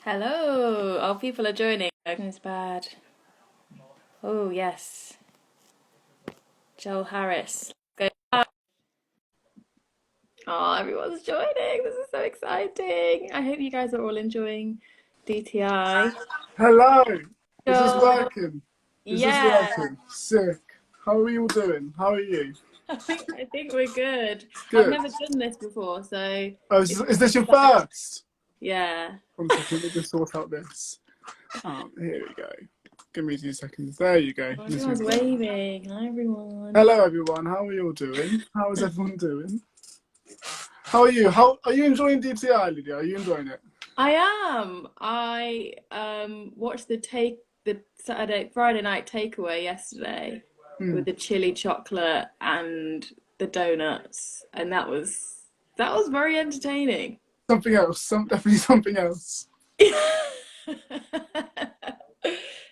Hello. Oh, people are joining. It's bad. Oh, yes. Joel Harris. Go. Oh, everyone's joining. This is so exciting. I hope you guys are all enjoying DTI. Hello. Is this Joel. working? Is this Yeah. working? Sick. How are you all doing? How are you? I think we're good. I've Good. never done this before, so Oh, it's is this your exciting. first? Yeah. 1 second, let me just sort out this. Here we go. Give me 2 seconds. There you go. Oh, This everyone's is good. waving. Hi, everyone. Hello, everyone. How are you all doing? How is everyone doing? How are you? How are you enjoying DTI, Lydia? Are you enjoying it? I am. I watched the Friday night takeaway yesterday with Hmm. the chili chocolate and the donuts, and that was very entertaining. Something else. Definitely something else.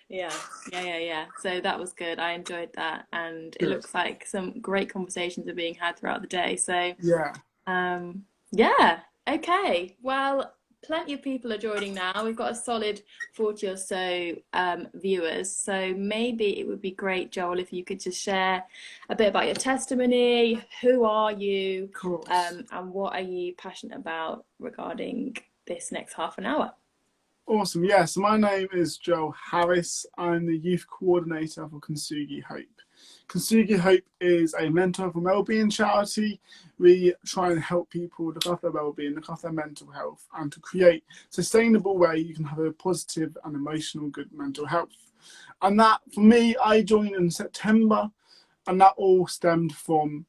Yeah, yeah. So that was good. I enjoyed that, and it Good. looks like some great conversations are being had throughout the day. So Yeah. Yeah, okay. Well, plenty of people are joining now. We've got a solid 40 or so viewers. So maybe it would be great, Joel, if you could just share a bit about your testimony. Who are you? Of course. And what are you passionate about regarding this next half an hour? Awesome. Yeah, so my name is Joel Harris. I'm the youth coordinator for Kintsugi Hope. Kintsugi Hope is a mental health and wellbeing charity. We try and help people look after their wellbeing, look after their mental health, and to create a sustainable way you can have a positive and emotional good mental health. And that, for me, I joined in September, and that all stemmed from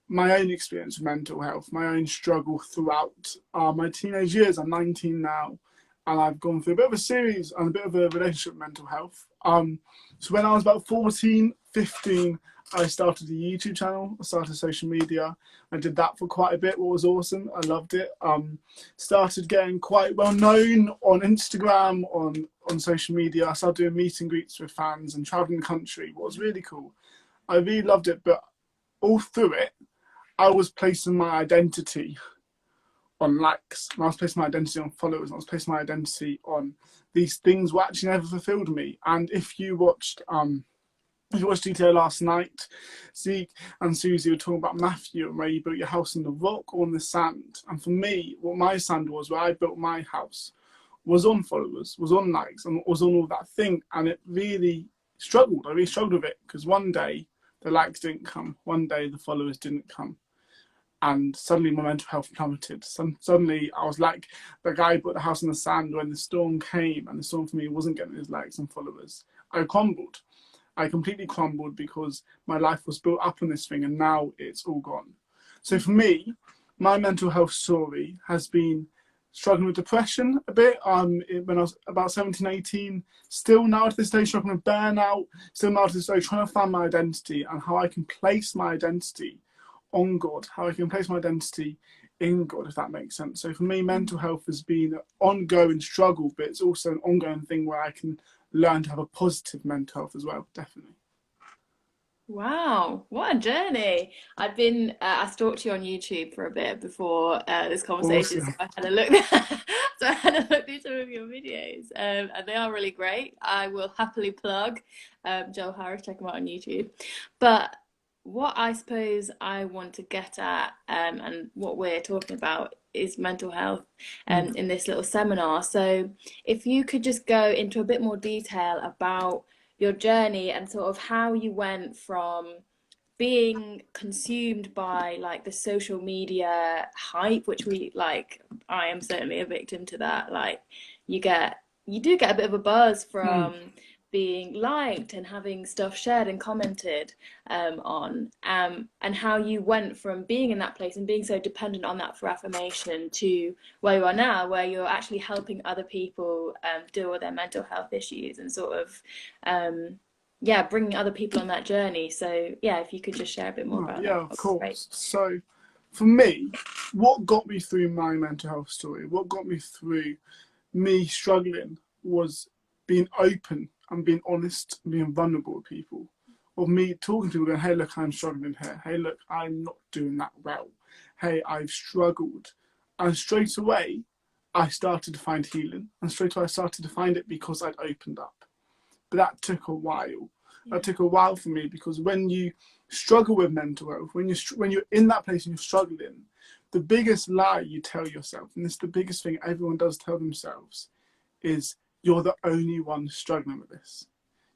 my own experience with mental health, my own struggle throughout my teenage years. I'm 19 now, and I've gone through a bit of a series and a bit of a relationship with mental health. So when I was about 14, 15, I started a YouTube channel. I started social media. I did that for quite a bit, what was awesome. I loved it. Started getting quite well known on Instagram, on social media. I started doing meet and greets with fans and traveling the country. What was really cool. I really loved it, but all through it, I was placing my identity on likes, and I was placing my identity on followers, and I was placing my identity on these things what actually never fulfilled me. And if you watched DTO last night, Zeke and Susie were talking about Matthew and where you built your house on the rock or on the sand. And for me, what my sand was, where I built my house, was on followers, was on likes, and was on all that thing. And it really struggled. I really struggled with it because one day the likes didn't come, one day the followers didn't come, and suddenly my mental health plummeted. Suddenly I was like the guy who put the house in the sand when the storm came, and the storm for me wasn't getting his likes and followers. I crumbled. I completely crumbled because my life was built up on this thing, and now it's all gone. So for me, my mental health story has been struggling with depression a bit when I was about 17, 18. Still now to this day struggling with burnout. Still now to this day trying to find my identity and how I can place my identity on God, how I can place my identity in God, if that makes sense. So for me, mental health has been an ongoing struggle, but it's also an ongoing thing where I can learn to have a positive mental health as well, definitely. Wow, what a journey. I stalked you on YouTube for a bit before this conversation, so Awesome. I had a look so I had a look through some of your videos, and they are really great. I will happily plug Joel Harris, check him out on YouTube. But what I suppose I want to get at, and what we're talking about is mental health Mm. in this little seminar. So if you could just go into a bit more detail about your journey and sort of how you went from being consumed by like the social media hype, which we like, I am certainly a victim to that. Like you get you do get a bit of a buzz Mm. from being liked and having stuff shared and commented on, and how you went from being in that place and being so dependent on that for affirmation to where you are now, where you're actually helping other people deal with their mental health issues and sort of yeah, bringing other people on that journey. So yeah, if you could just share a bit more Right, about yeah, that, of that'd be great. course. So for me, what got me through my mental health story, what got me through me struggling was being open and being honest and being vulnerable with people. Of me talking to people going, hey, look, I'm struggling here. Hey, look, I'm not doing that well. Hey, I've struggled. And straight away, I started to find healing. And straight away I started to find it because I'd opened up. But that took a while. Yeah. That took a while for me, because when you struggle with mental health, when you're in that place and you're struggling, the biggest lie you tell yourself, and this is the biggest thing everyone does tell themselves, is you're the only one struggling with this.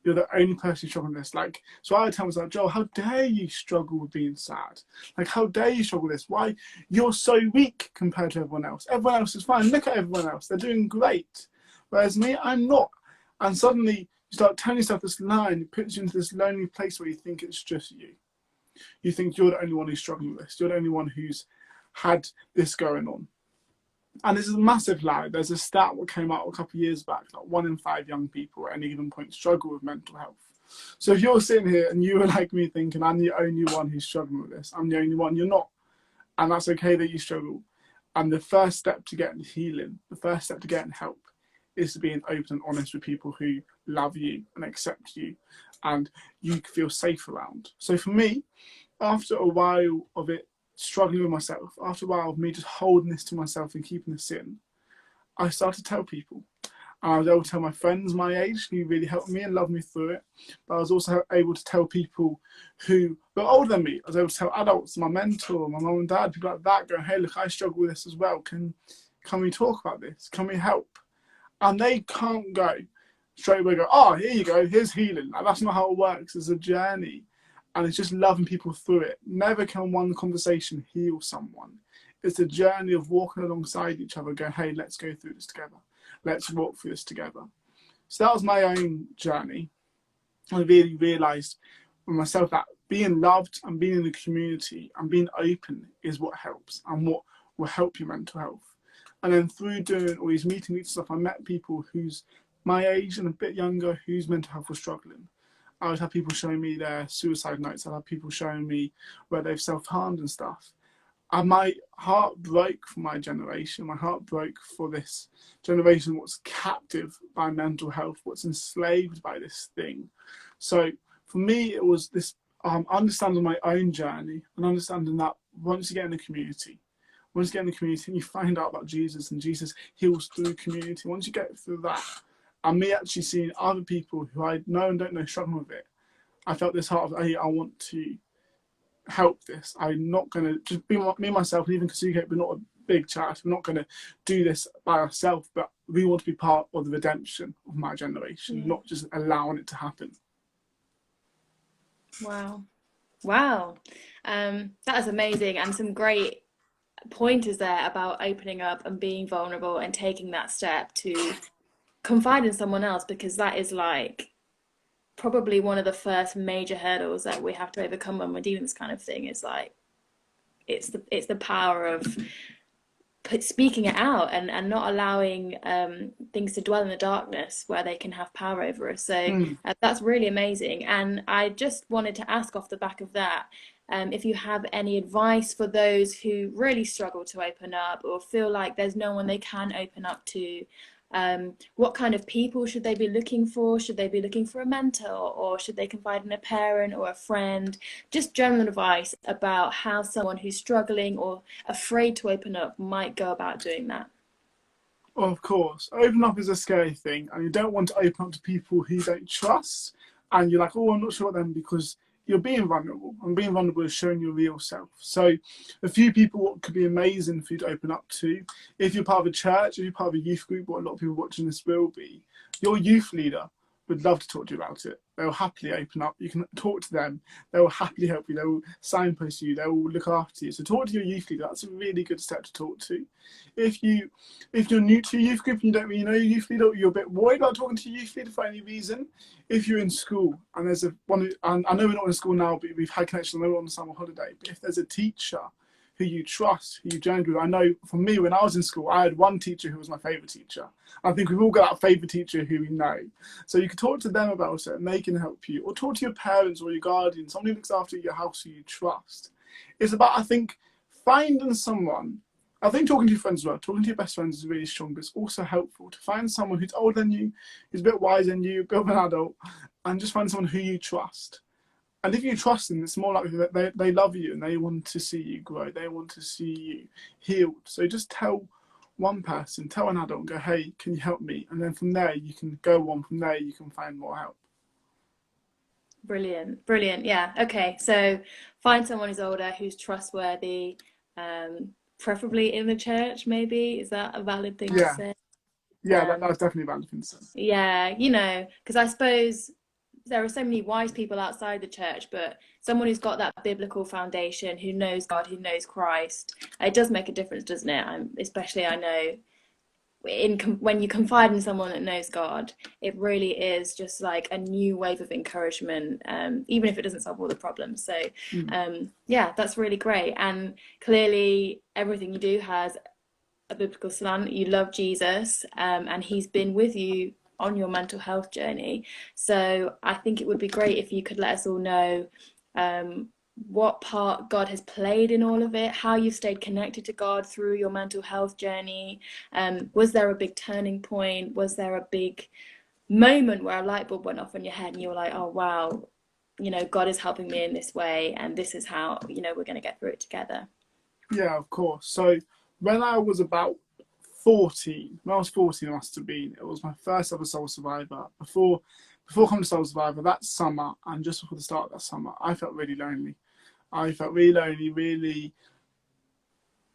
You're the only person struggling with this. Like, so I would tell myself, Joel, how dare you struggle with being sad? Like, how dare you struggle with this? Why? You're so weak compared to everyone else. Everyone else is fine. Look at everyone else. They're doing great. Whereas me, I'm not. And suddenly you start telling yourself this lie, and it puts you into this lonely place where you think it's just you. You think you're the only one who's struggling with this. You're the only one who's had this going on. And this is a massive lie. There's a stat that came out a couple of years back, like 1 in 5 young people at any given point struggle with mental health. So if you're sitting here and you are like me thinking, I'm the only one who's struggling with this, I'm the only one, you're not. And that's okay that you struggle. And the first step to getting healing, the first step to getting help, is to being open and honest with people who love you and accept you and you feel safe around. So for me, after a while of it, struggling with myself, after a while of me just holding this to myself and keeping this in, I started to tell people. And I was able to tell my friends my age who really helped me and loved me through it. But I was also able to tell people who were older than me. I was able to tell adults, my mentor, my mum and dad, people like that, going, hey, look, I struggle with this as well. Can we talk about this? Can we help? And they can't go straight away, go, oh, here you go, here's healing. Like, that's not how it works. It's a journey. And it's just loving people through it. Never can one conversation heal someone. It's a journey of walking alongside each other, going, hey, let's go through this together. Let's walk through this together. So that was my own journey. I really realised with myself that being loved and being in the community and being open is what helps and what will help your mental health. And then through doing all these meetings and stuff, I met people who's my age and a bit younger whose mental health was struggling. I would have people showing me their suicide notes. I'd have people showing me where they've self-harmed and stuff. And my heart broke for my generation. My heart broke for this generation what's captive by mental health, what's enslaved by this thing. So for me, it was this understanding my own journey and understanding that once you get in the community, and you find out about Jesus, and Jesus heals through community, once you get through that, and me actually seeing other people who I know and don't know struggling with it, I felt this heart of, hey, I want to help this. I'm not going to just be me, myself, and even Kasuke, we're not a big church. We're not going to do this by ourselves, but we want to be part of the redemption of my generation, not just allowing it to happen. Wow. Wow. That is amazing, and some great pointers there about opening up and being vulnerable and taking that step to confide in someone else, because that is like probably one of the first major hurdles that we have to overcome when we're dealing with this kind of thing. Is like it's the power of speaking it out and not allowing things to dwell in the darkness where they can have power over us. So that's really amazing. And I just wanted to ask off the back of that, if you have any advice for those who really struggle to open up or feel like there's no one they can open up to. What kind of people should they be looking for? Should they be looking for a mentor, or should they confide in a parent or a friend? Just general advice about how someone who's struggling or afraid to open up might go about doing that. Well, of course, open up is a scary thing, and you don't want to open up to people who you don't trust, and you're like, oh, I'm not sure what them, because you're being vulnerable, and being vulnerable is showing your real self. So a few people what could be amazing for you to open up to, if you're part of a church, if you're part of a youth group, what a lot of people watching this will be, your youth leader would love to talk to you about it. They'll happily open up. You can talk to them. They will happily help you. They will signpost you. They will look after you. So talk to your youth leader. That's a really good step to talk to. If you're new to your youth group and you don't really know your youth leader, or you're a bit worried about talking to your youth leader for any reason, if you're in school and there's and I know we're not in school now, but we've had connections. I know we're on the summer holiday. But if there's a teacher who you trust, who you joined with. I know for me, when I was in school, I had one teacher who was my favourite teacher. I think we've all got that favourite teacher who we know. So you can talk to them about it and they can help you. Or talk to your parents or your guardian, somebody who looks after your house who you trust. It's about, I think, finding someone. I think talking to your friends as well, talking to your best friends is really strong, but it's also helpful to find someone who's older than you, who's a bit wiser than you, a bit of an adult, and just find someone who you trust. And if you trust them, it's more likely that they love you and they want to see you grow. They want to see you healed. So just tell one person, tell an adult, and go, hey, can you help me? And then from there, you can go on. From there, you can find more help. Brilliant, brilliant. Yeah. Okay. So find someone who's older, who's trustworthy, preferably in the church, maybe. Is that a valid thing to Yeah, say? yeah, Um, that's definitely a valid thing to say. yeah, you know, because I suppose there are so many wise people outside the church, but someone who's got that biblical foundation, who knows God, who knows Christ, it does make a difference, doesn't it? Especially, I know when you confide in someone that knows God, it really is just like a new wave of encouragement, even if it doesn't solve all the problems. So, yeah, that's really great. And clearly, everything you do has a biblical slant. You love Jesus, and He's been with you on your mental health journey. So, I think it would be great if you could let us all know. What part God has played in all of it, how you've stayed connected to God through your mental health journey. Was there a big turning point? Was there a big moment where a light bulb went off in your head and you were like, oh, wow, you know, God is helping me in this way, and this is how, you know, we're going to get through it together? Yeah, of course. So when I was about 14, when I was 14, I must have been, it was my first ever Soul Survivor. Before coming to Soul Survivor, that summer, and just before the start of that summer, I felt really lonely. I felt really lonely, really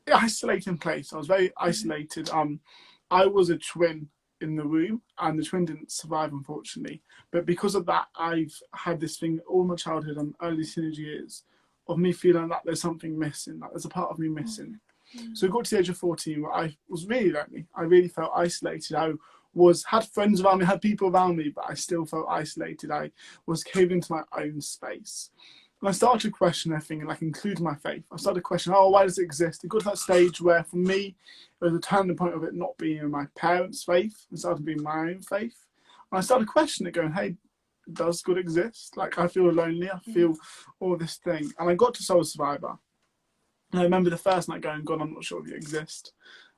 isolated in place. I was very isolated. I was a twin in the room, and the twin didn't survive, unfortunately. But because of that, I've had this thing all my childhood and early teenage years of me feeling that there's something missing, that there's a part of me missing. So I got to the age of 14 where I was really lonely. I really felt isolated. I had friends around me, had people around me, but I still felt isolated. I was caved into my own space. And I started to question everything, like including my faith. I started to question, oh, why does it exist? It got to that stage where, for me, it was a turning point of it not being in my parents' faith and started being my own faith. And I started questioning it, going, hey, does God exist? Like, I feel lonely. I feel all this thing. And I got to Soul Survivor. And I remember the first night going, God, I'm not sure if you exist.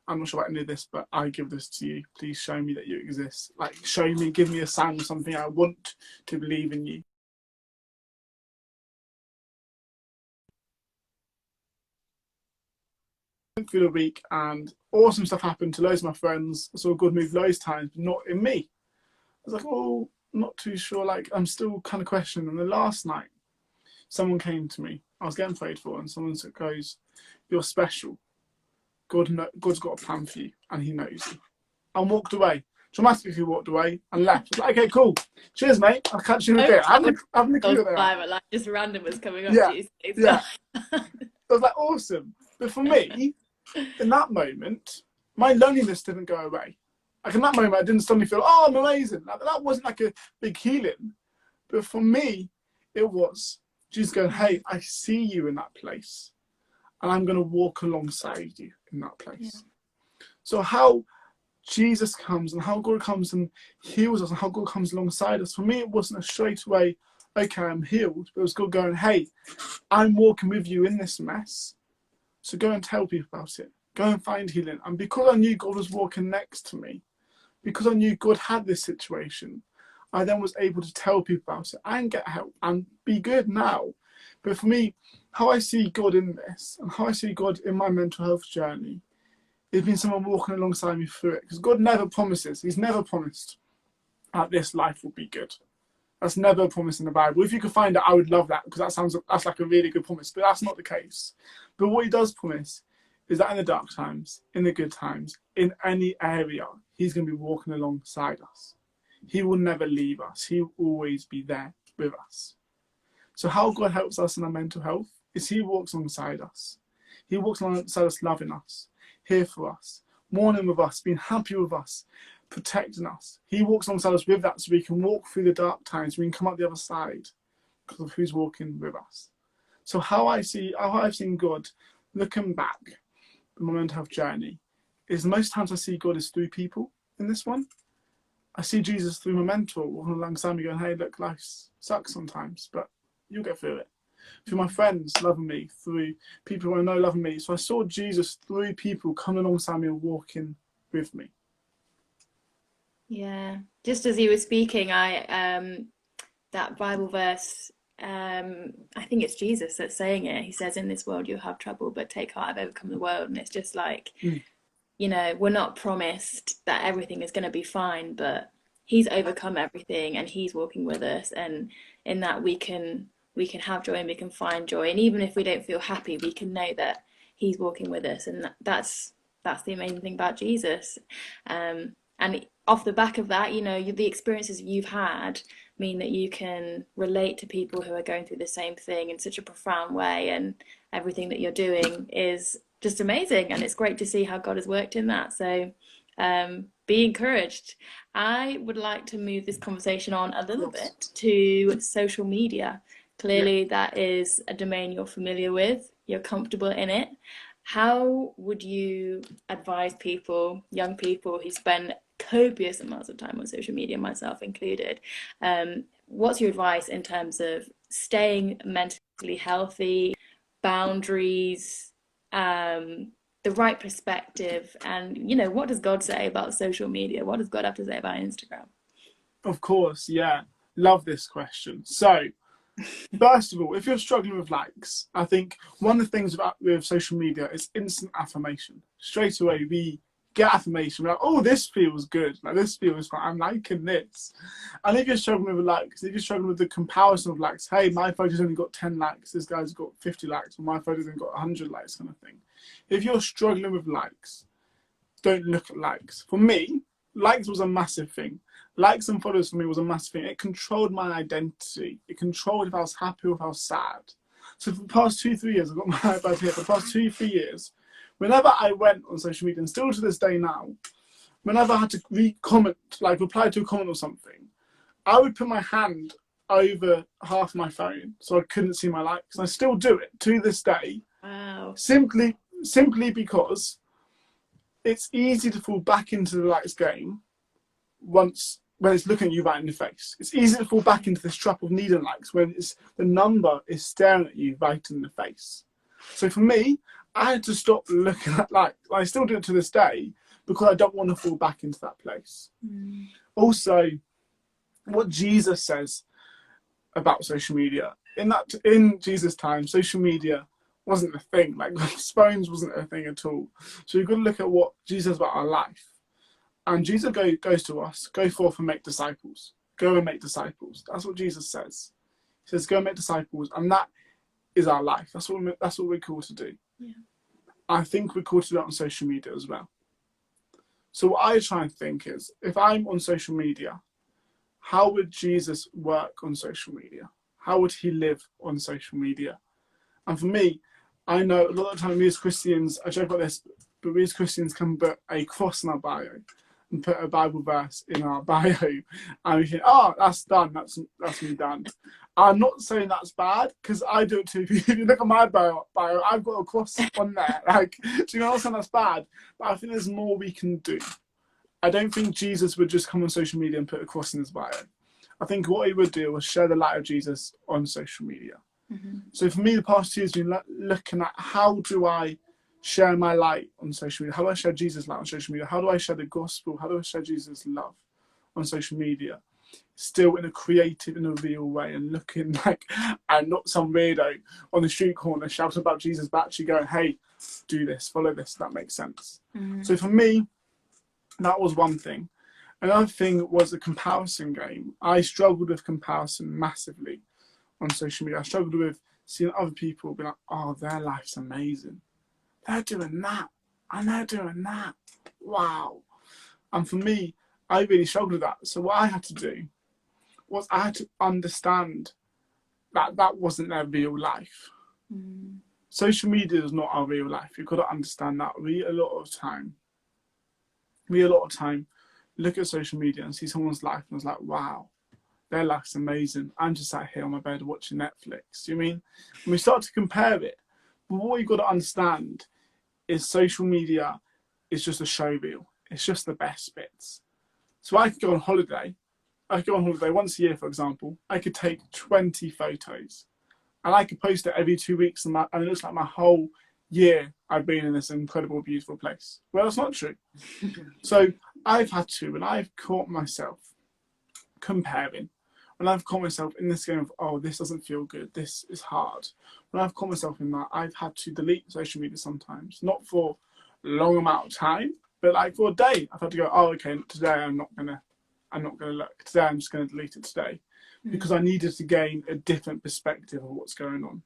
I'm not sure about any of this, but I give this to you. Please show me that you exist. Like, show me, give me a sign of something. I want to believe in you. Went through the week and awesome stuff happened to loads of my friends. I saw God move loads of times, but not in me. I was like, oh, not too sure. Like, I'm still kind of questioning. And the last night, someone came to me. I was getting prayed for, and someone goes, you're special. God's got a plan for you, and He knows you. And walked away. Dramatically walked away and left. Like, okay, cool. Cheers, mate. I'll catch you in a bit. I haven't a clue what they are. Like just random was coming up Yeah, to you. yeah. I was like, awesome. But for me, in that moment, my loneliness didn't go away. Like in that moment, I didn't suddenly feel, oh, I'm amazing. That wasn't like a big healing. But for me, it was Jesus going, hey, I see you in that place. And I'm going to walk alongside you in that place. Yeah. So how Jesus comes and how God comes and heals us and how God comes alongside us, for me, it wasn't a straight away, okay, I'm healed. But it was God going, hey, I'm walking with you in this mess. So go and tell people about it. Go and find healing. And because I knew God was walking next to me, because I knew God had this situation, I then was able to tell people about it and get help and be good now. But for me, how I see God in this and how I see God in my mental health journey, it's been someone walking alongside me through it. Because God never promises, He's never promised that this life will be good. That's never a promise in the Bible. If you could find it, I would love that, because that's like a really good promise. But that's not the case. But what He does promise is that in the dark times, in the good times, in any area, He's going to be walking alongside us. He will never leave us. He will always be there with us. So how God helps us in our mental health is He walks alongside us. He walks alongside us, loving us, here for us, mourning with us, being happy with us, protecting us. He walks alongside us with that so we can walk through the dark times, we can come out the other side because of who's walking with us. So how I've seen God looking back in my mental health journey is most times I see God is through people in this one. I see Jesus through my mentor walking alongside me going, hey, look, life sucks sometimes, but you'll get through it. Through my friends loving me, through people who I know loving me. So I saw Jesus through people coming alongside me and walking with me. Yeah, just as you were speaking, that Bible verse, I think it's Jesus that's saying it. He says, in this world you'll have trouble, but take heart, I've overcome the world. And it's just like, you know, we're not promised that everything is going to be fine, but he's overcome everything and he's walking with us, and in that we can have joy and we can find joy. And even if we don't feel happy, we can know that he's walking with us, and that's the amazing thing about Jesus. And off the back of that, you know, the experiences you've had mean that you can relate to people who are going through the same thing in such a profound way, and everything that you're doing is just amazing, and it's great to see how God has worked in that. So be encouraged. I would like to move this conversation on a little Yes. bit to social media. Yeah. Clearly, that is a domain you're familiar with, you're comfortable in it. How would you advise people, young people who spend copious amounts of time on social media, myself included? What's your advice in terms of staying mentally healthy, boundaries, the right perspective, and you know, what does God say about social media? What does God have to say about Instagram? Of course, yeah. Love this question. So, first of all, if you're struggling with likes, I think one of the things with social media is instant affirmation. Straight away, we get affirmation. We're like, oh, this feels good. Like, this feels fine. I'm liking this. And if you're struggling with likes, if you're struggling with the comparison of likes, hey, my photo's only got 10 likes, this guy's got 50 likes, or my photo's only got 100 likes, kind of thing. If you're struggling with likes, don't look at likes. For me, likes was a massive thing. Likes and follows for me was a massive thing. It controlled my identity. It controlled if I was happy or if I was sad. So for the past 2, 3 years, I've got my iPad here. For the past 2, 3 years, whenever I went on social media, and still to this day now, whenever I had to re-comment, like reply to a comment or something, I would put my hand over half my phone so I couldn't see my likes. And I still do it to this day. Wow. Simply because it's easy to fall back into the likes game when it's looking at you right in the face. It's easy to fall back into this trap of needing likes when the number is staring at you right in the face. So for me, I had to stop looking at likes. I still do it to this day because I don't want to fall back into that place. Also, what Jesus says about social media, in Jesus' time, social media wasn't a thing. Like, phones wasn't a thing at all. So you've got to look at what Jesus says about our life. And Jesus goes to us, go forth and make disciples. Go and make disciples. That's what Jesus says. He says, go and make disciples. And that is our life. That's what we're called to do. Yeah. I think we're called to do that on social media as well. So what I try and think is, if I'm on social media, how would Jesus work on social media? How would he live on social media? And for me, I know a lot of the time we as Christians, I joke about this, but we as Christians can put a cross in our bio and put a Bible verse in our bio, and we think, oh, that's done, that's me done. I'm not saying that's bad, because I do it too. If you look at my bio, I've got a cross on there. Like, so you're not saying that's bad, but I think there's more we can do. I don't think Jesus would just come on social media and put a cross in his bio. I think what he would do was share the light of Jesus on social media. Mm-hmm. So for me, the past 2 years, been looking at how do I share my light on social media? How do I share Jesus' light on social media? How do I share the gospel? How do I share Jesus' love on social media? Still in a creative, in a real way, and looking like I'm not some weirdo on the street corner shouting about Jesus, but actually going, hey, do this, follow this. That makes sense. Mm-hmm. So for me, that was one thing. Another thing was the comparison game. I struggled with comparison massively on social media. I struggled with seeing other people be like, oh, their life's amazing. They're doing that, and they're doing that. Wow. And for me, I really struggled with that. So what I had to do was I had to understand that that wasn't their real life. Mm-hmm. Social media is not our real life. You've got to understand that. We a lot of time look at social media and see someone's life and it's like, wow, their life's amazing. I'm just sat here on my bed watching Netflix. Do you mean? And we start to compare it. But what you've got to understand is social media is just a show reel. It's just the best bits. So I could go on holiday. I could go on holiday once a year, for example. I could take 20 photos and I could post it every 2 weeks and it looks like my whole year I've been in this incredible, beautiful place. Well, that's not true. So I've had to, and I've caught myself comparing. When I've caught myself in this game of, oh, this doesn't feel good, this is hard. When I've caught myself in that, I've had to delete social media sometimes. Not for a long amount of time, But like for a day, I've had to go, oh, okay, today I'm not gonna look. Today I'm just gonna delete it today, because I needed to gain a different perspective of what's going on.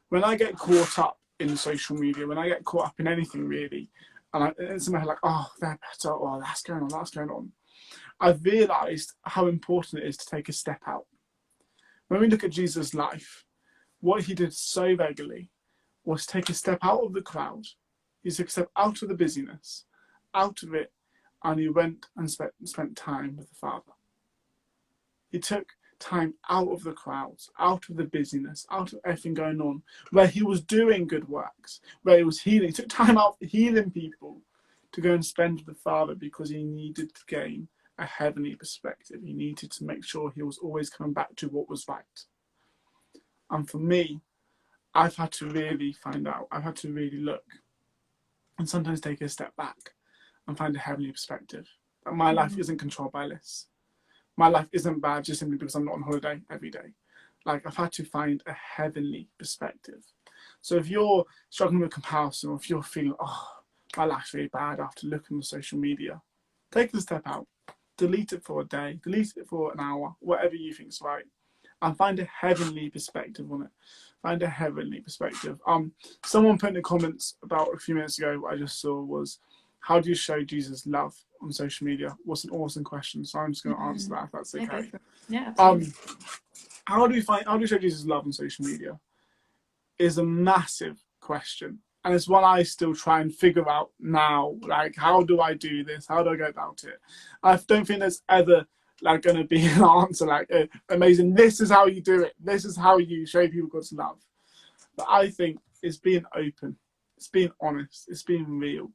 When I get caught up in social media, when I get caught up in anything really, and it's in my head like, oh, they're better, or that's going on. I've realised how important it is to take a step out. When we look at Jesus' life, what he did so regularly was take a step out of the crowd. He took a step out of the busyness, out of it, and he went and spent time with the Father. He took time out of the crowds, out of the busyness, out of everything going on, where he was doing good works, where he was healing. He took time out healing people to go and spend with the Father, because he needed to gain a heavenly perspective. He needed to make sure he was always coming back to what was right. And for me, I've had to really find out. I've had to really look and sometimes take a step back and find a heavenly perspective. That my life isn't controlled by lists. My life isn't bad just simply because I'm not on holiday every day. Like, I've had to find a heavenly perspective. So if you're struggling with comparison, or if you're feeling, oh, my life's really bad after looking on social media, take the step out. Delete it for a day, delete it for an hour, whatever you think's right, and find a heavenly perspective on it. Find a heavenly perspective. Someone put in the comments about a few minutes ago, what I just saw was, how do you show Jesus' love on social media? What's an awesome question. So I'm just going to answer that, if that's okay. Yeah, absolutely. How do you show Jesus' love on social media? Is a massive question. And it's one I still try and figure out now. Like, how do I do this? How do I go about it? I don't think there's ever like going to be an answer like, amazing, this is how you do it. This is how you show people God's love. But I think it's being open. It's being honest. It's being real.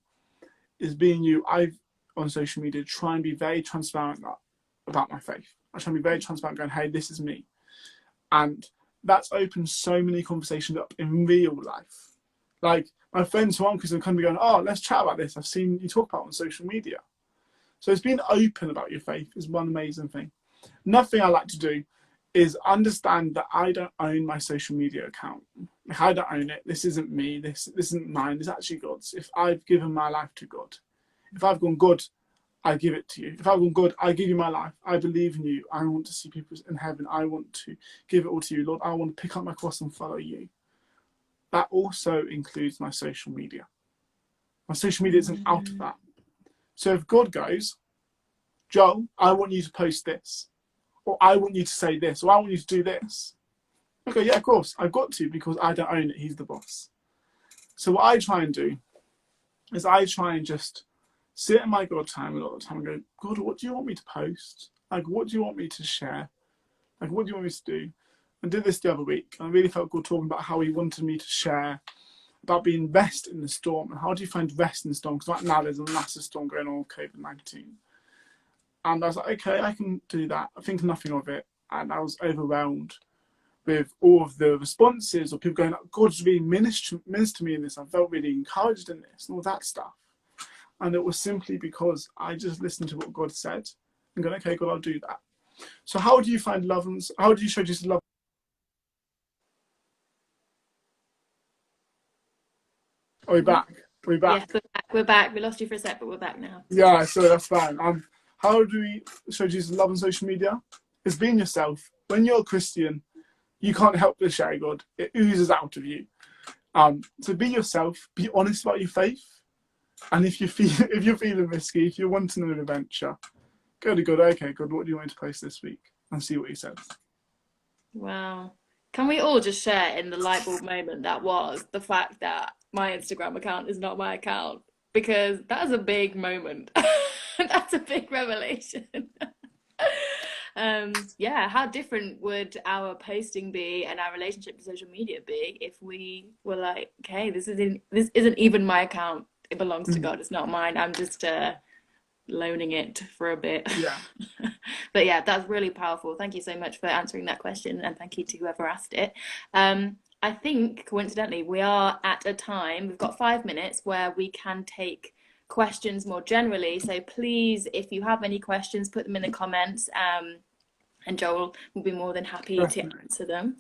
It's being you. I've, on social media, try and be very transparent about my faith. I try and be very transparent, going, hey, this is me. And that's opened so many conversations up in real life. Like, my friends who aren't Christian can be going, oh, let's chat about this. I've seen you talk about it on social media. So it's being open about your faith is one amazing thing. Another thing I like to do is understand that I don't own my social media account. Like, I don't own it. This isn't me. This isn't mine. It's actually God's. If I've given my life to God, if I've gone, God, I give it to you. If I've gone, God, I give you my life. I believe in you. I want to see people in heaven. I want to give it all to you. Lord, I want to pick up my cross and follow you. That also includes my social media. My social media isn't out of that. So if God goes, Joel, I want you to post this, or I want you to say this, or I want you to do this. Okay, yeah, of course, I've got to, because I don't own it. He's the boss. So what I try and do is I try and just sit in my God time a lot of the time and go, God, what do you want me to post? Like, what do you want me to share? Like, what do you want me to do? I did this the other week. I really felt good talking about how he wanted me to share about being rest in the storm. And how do you find rest in the storm? Because right now there's a massive storm going on with COVID-19. And I was like, okay, I can do that. I think nothing of it. And I was overwhelmed with all of the responses of people going, God's really ministered to me in this. I felt really encouraged in this and all that stuff. And it was simply because I just listened to what God said and going, okay, God, I'll do that. So how do you find love? And how do you show Jesus love? Are we back? Are we back? Yes, we're back. We're back. We lost you for a sec, but we're back now. Yeah, so that's fine. How do we show Jesus love on social media? It's being yourself. When you're a Christian, you can't help but share God. It oozes out of you. So be yourself. Be honest about your faith. And if you're feeling risky, if you're wanting an adventure, go to God. Okay, God, what do you want me to post this week? And see what he says. Wow. Can we all just share in the Lightbulb moment that was the fact that my Instagram account is not my account? Because that's a big moment. That's a big revelation. Yeah, how different would our posting be and our relationship to social media be if we were like, okay, this isn't even my account. It belongs to God. It's not mine. I'm just loaning it for a bit. Yeah. But yeah, that's really powerful. Thank you so much for answering that question, and thank you to whoever asked it. I think coincidentally we are at a time, we've got 5 minutes where we can take questions more generally. So please, if you have any questions, put them in the comments, and Joel will be more than happy to answer them.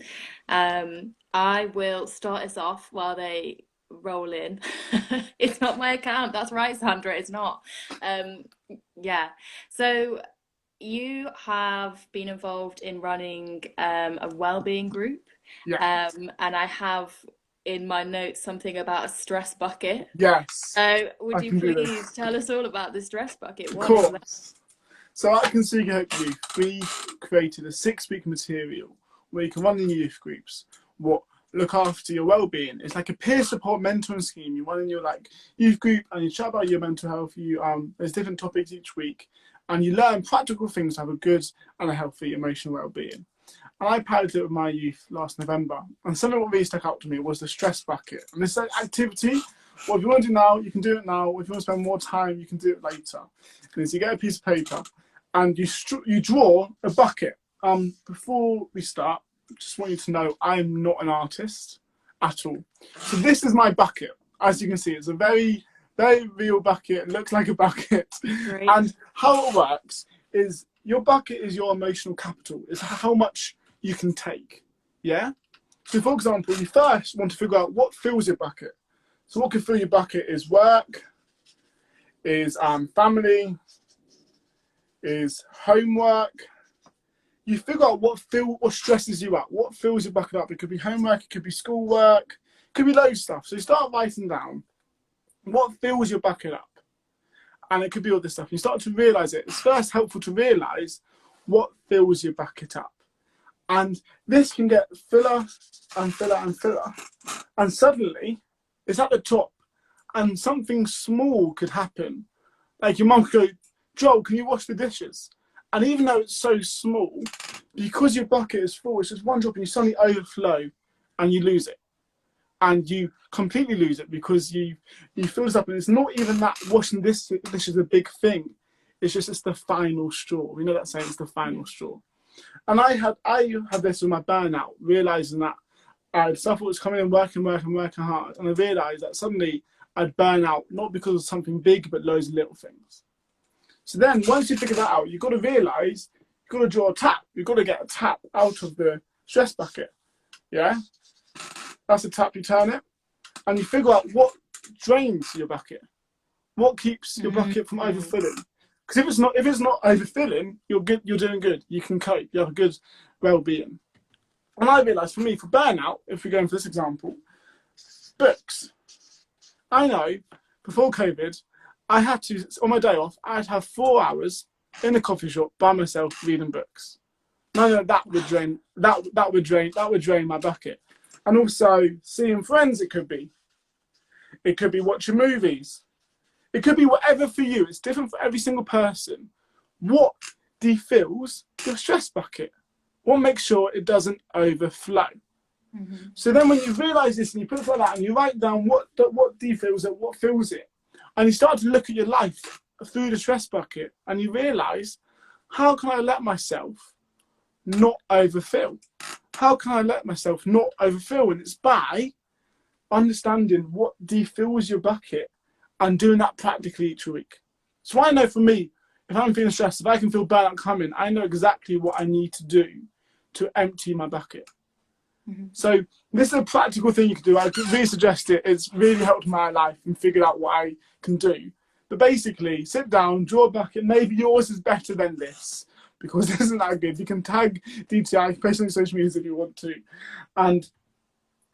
I will start us off while rolling. It's not my account. That's right, Sandra. It's not. Um, yeah. So you have been involved in running a well-being group, Yeah. and I have in my notes something about a stress bucket. Yes, So would I you can do please this. tell us all about the stress bucket? Of What is that? course. So at Consumer Hope Youth, we created a 6-week material where you can run in youth groups, what look after your well-being. It's like a peer support mentoring scheme. You run in your like youth group and you chat about your mental health. You there's different topics each week, and you learn practical things to have a good and a healthy emotional well-being. And I piloted it with my youth last November, and something that really stuck out to me was the stress bucket. And this activity, well, if you want to do now, you can do it now. If you want to spend more time, you can do it later. And so you get a piece of paper and you draw a bucket. Before we start, I just want you to know I'm not an artist at all. So this is my bucket. As you can see, it's a very, very real bucket. It looks like a bucket. Great. And how it works is your bucket is your emotional capital. It's how much you can take. Yeah? So for example, you first want to figure out what fills your bucket. So what can fill your bucket is work, is family, is homework. You figure out what stresses you out, what fills your bucket up. It could be homework, it could be schoolwork, it could be loads of stuff. So you start writing down what fills your bucket up. And it could be all this stuff. You start to realise it. It's first helpful to realise what fills your bucket up. And this can get filler and filler and filler. And suddenly it's at the top and something small could happen. Like your mum could go, Joel, can you wash the dishes? And even though it's so small, because your bucket is full, it's just one drop and you suddenly overflow and you lose it. And you completely lose it because you fill this up, and it's not even that washing this is a big thing. It's the final straw. We know that saying, it's the final straw. And I had this with my burnout, realizing that stuff was coming in, working hard, and I realized that suddenly I'd burn out not because of something big, but loads of little things. So then, once you figure that out, you've got to realize you've got to draw a tap. You've got to get a tap out of the stress bucket. Yeah. That's the tap, you turn it, and you figure out what drains your bucket, what keeps your bucket from overfilling. Because if it's not overfilling, you're good. You're doing good. You can cope. You have a good well-being. And I realised for me, for burnout, if we're going for this example, books. I know before COVID, I had to on my day off, I'd have 4 hours in a coffee shop by myself reading books. No, that would drain my bucket. And also seeing friends, it could be watching movies. It could be whatever for you. It's different for every single person. What defills your stress bucket? What makes sure it doesn't overflow? Mm-hmm. So then when you realise this and you put it like that and you write down what defills it, what fills it, and you start to look at your life through the stress bucket and you realise, how can I let myself not overfill? How can I let myself not overfill? And it's by understanding what defills your bucket and doing that practically each week. So I know for me, if I'm feeling stressed, if I can feel burnout coming, I know exactly what I need to do to empty my bucket. Mm-hmm. So this is a practical thing you can do. I could really suggest it. It's really helped my life and figured out what I can do. But basically, sit down, draw a bucket. Maybe yours is better than this, because this isn't that good. You can tag DTI, post on social media if you want to. And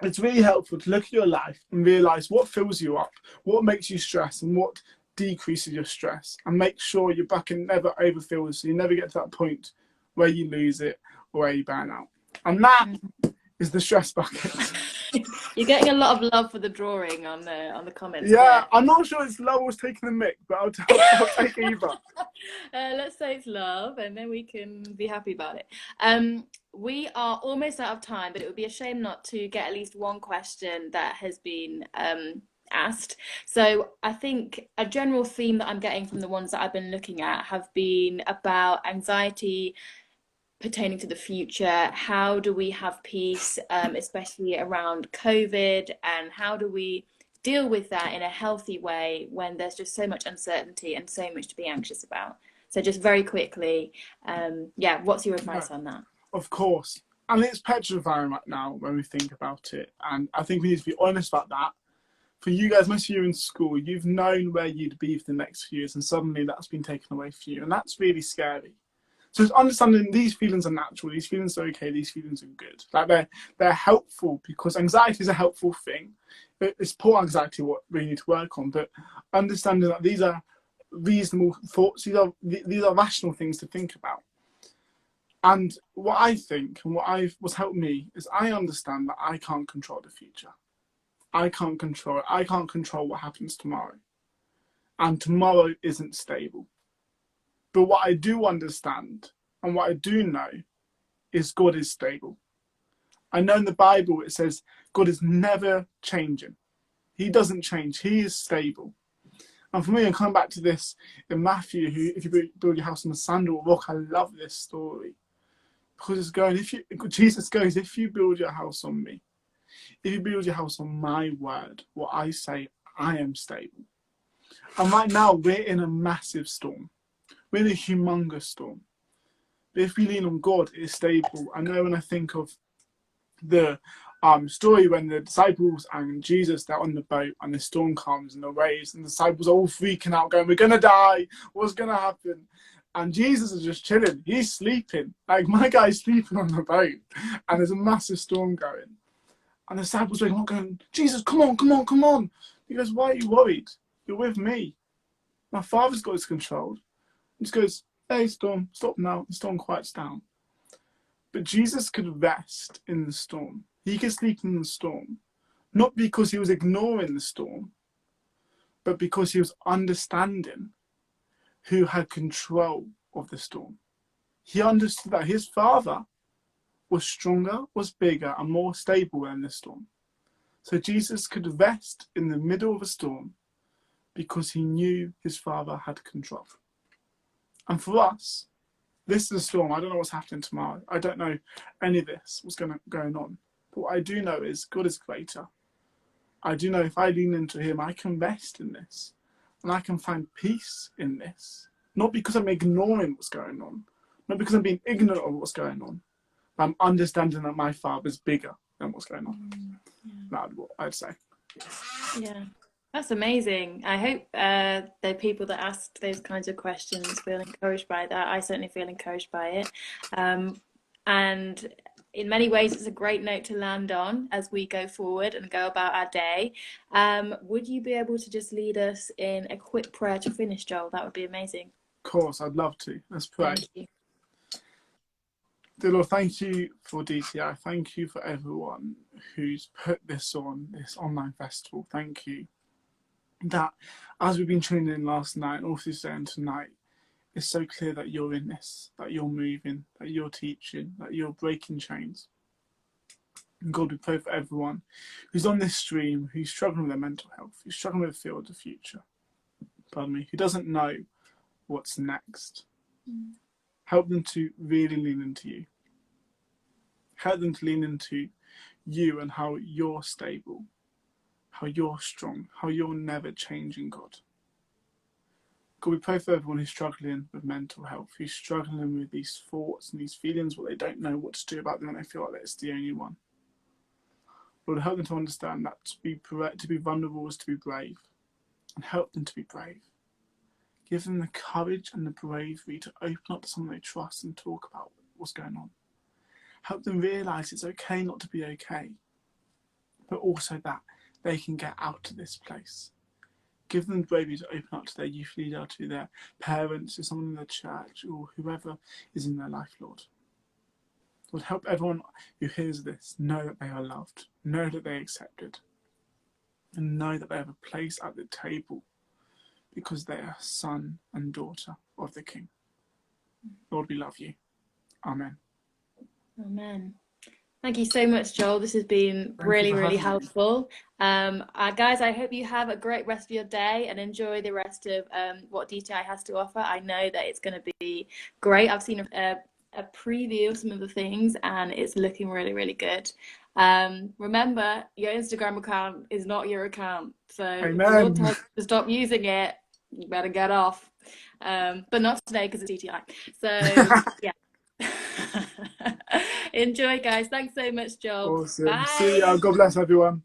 it's really helpful to look at your life and realise what fills you up, what makes you stress, and what decreases your stress. And make sure your bucket never overfills, so you never get to that point where you lose it or where you burn out. And that is the stress bucket. You're getting a lot of love for the drawing on the comments. Yeah, there. I'm not sure it's love was taking the mic, but I'll take either. Let's say it's love, and then we can be happy about it. We are almost out of time, but it would be a shame not to get at least one question that has been asked. So I think a general theme that I'm getting from the ones that I've been looking at have been about anxiety pertaining to the future. How do we have peace, especially around COVID, and how do we deal with that in a healthy way when there's just so much uncertainty and so much to be anxious about? So just very quickly, what's your advice on that? Of course. And it's petrifying right now when we think about it. And I think we need to be honest about that. For you guys, most of you in school, you've known where you'd be for the next few years, and suddenly that's been taken away from you, and that's really scary. So it's understanding these feelings are natural, these feelings are okay, these feelings are good. Like they're helpful, because anxiety is a helpful thing. It's poor anxiety what we need to work on, but understanding that these are reasonable thoughts, these are rational things to think about. And what I think and what's helped me is I understand that I can't control the future. I can't control it. I can't control what happens tomorrow. And tomorrow isn't stable. But what I do understand and what I do know is God is stable. I know in the Bible it says God is never changing. He doesn't change. He is stable. And for me, I'm coming back to this in Matthew, if you build your house on the sand or rock, I love this story. Because it's going, Jesus goes, if you build your house on me, if you build your house on my word, what I say, I am stable. And right now, we're in a massive storm. We're in a humongous storm. But if we lean on God, it is stable. I know when I think of the story when the disciples and Jesus, they're on the boat and the storm comes and the waves, and the disciples are all freaking out, going, we're going to die. What's going to happen? And Jesus is just chilling. He's sleeping. Like, my guy's sleeping on the boat. And there's a massive storm going. And the disciples are going, Jesus, come on, come on, come on. He goes, why are you worried? You're with me. My Father's got his control. He just goes, hey, storm, stop now. The storm quiets down. But Jesus could rest in the storm. He could sleep in the storm. Not because he was ignoring the storm, but because he was understanding who had control of the storm. He understood that his Father was stronger, was bigger, and more stable than the storm. So Jesus could rest in the middle of a storm because he knew his Father had control. And for us, this is a storm. I don't know what's happening tomorrow. I don't know any of this, what's going on. But what I do know is God is greater. I do know if I lean into him, I can rest in this. And I can find peace in this. Not because I'm ignoring what's going on. Not because I'm being ignorant of what's going on. But I'm understanding that my Father's bigger than what's going on. Yeah. That's what I'd say. Yeah, that's amazing. I hope the people that asked those kinds of questions feel encouraged by that. I certainly feel encouraged by it. And in many ways, it's a great note to land on as we go forward and go about our day. Would you be able to just lead us in a quick prayer to finish, Joel? That would be amazing. Of course, I'd love to. Let's pray. Thank you. Dear Lord, thank you for DTI. Thank you for everyone who's put this on, this online festival. Thank you. That as we've been tuning in last night and all through today and tonight, it's so clear that you're in this, that you're moving, that you're teaching, that you're breaking chains. And God, we pray for everyone who's on this stream, who's struggling with their mental health, who's struggling with the fear of the future, who doesn't know what's next. Help them to really lean into you. Help them to lean into you and how you're stable, how you're strong, how you're never changing, God. God, we pray for everyone who's struggling with mental health, who's struggling with these thoughts and these feelings, what they don't know what to do about them and they feel like it's the only one. Lord, help them to understand that to be vulnerable is to be brave, and help them to be brave. Give them the courage and the bravery to open up to someone they trust and talk about what's going on. Help them realise it's okay not to be okay, but also that they can get out of this place. Give them the bravery to open up to their youth leader, to their parents, to someone in the church, or whoever is in their life, Lord. Lord, help everyone who hears this know that they are loved, know that they are accepted, and know that they have a place at the table because they are son and daughter of the King. Lord, we love you. Amen. Amen. Thank you so much, Joel. This has been really helpful. Guys, I hope you have a great rest of your day and enjoy the rest of what DTI has to offer. I know that it's going to be great. I've seen a preview of some of the things and it's looking really good. Remember, your Instagram account is not your account. So if the Lord tells you to stop using it, you better get off. But not today because it's DTI. So, yeah. Enjoy, guys. Thanks so much, Joel. Awesome. Bye. See ya. God bless everyone.